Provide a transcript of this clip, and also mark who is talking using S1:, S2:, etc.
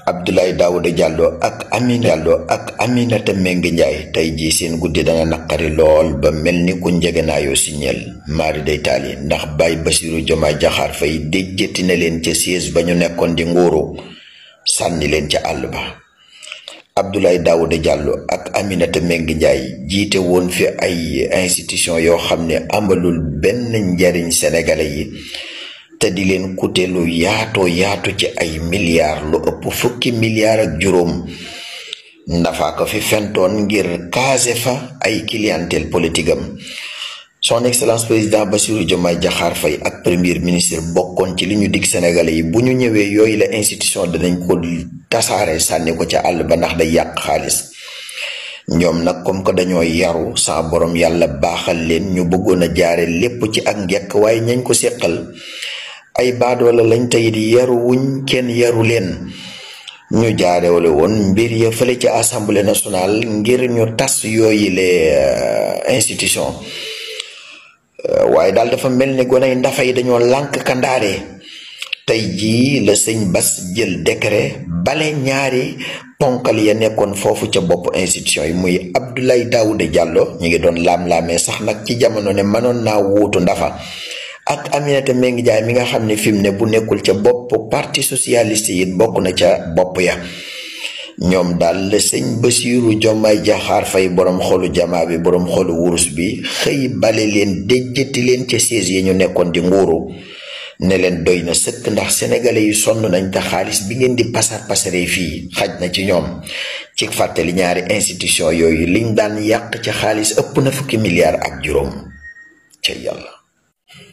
S1: Abdoulaye Daouda Diallo ak Aminata Mbengue Ndiaye tey jii seen guddi dana naqari lool ba mel ni ku njegenaayoo si ñeel maari day taali ndax Baye Bassirou Diomaye Diakhar Faye déjjati na leen ca siège ba ñu nekkoon di nguuru sànni leen ca àll ba. Abdoulaye Daouda Diallo ak Aminata Mbengue Ndiaye jiite woon fi ay institution yoo xam ne amalul benn njariñ sénégalais yi te di leen coûter lu yaatu ci ay milliards lu ëpp fukki milliards ak juróom ndafaa ko fi fentoon ngir caser fa ay clientèle politique am. Son excellence président Bassirou Diomaye Diakhar Faye ak premier ministre bokkoon ci li ñu dig sénégalais yi bu ñu ñëwee yooyu la institution danañ ko tasaare sànni ko ca àll ba ndax day yàq xaalis. ñoom nag comme que dañoo yaru sa borom yàlla baaxal leen ñu bëggoon a jaare lépp ci ak njekk waaye ñañ ko séqal ay baadoola lañ tey di yaru wuñ kenn yaru leen. ñu jaarewale woon mbir ya fële ci assemblée nationale ngir ñu tas yooyu les institution waaye daal dafa mel ni gonay ndafa yi dañoo lànk kandaare. tey jii la sëñ Bass jël décret bale ñaari ponkal ya nekkoon foofu ca bopp institution yi muy Abdoulaye Daouda Diallo ñu ngi doon laam-laamee sax nag ci jamono ne mënoon naa wuutu ndafa ak Aminata Mbengue Ndiaye mi nga xam ne fi mu ne bu nekkul ca bopp parti socialiste yi bokk na ca bopp ya. ñoom daal la sëñ Bassirou Diomaye Diakhar Faye borom xolu jamaa bi borom xolu wurus bi xëy bale leen déjjati leen ca siège yi ñu nekkoon di nguuru ne leen doy na sëkk ndax sénégalais yi sonn nañ te xaalis bi ngeen di pasaree fii xaj na ci ñoom. ci fàttali ñaari institution yooyu liñ daan yàq ca xaalis ëpp na fukki milliards ak juróom ca yàlla.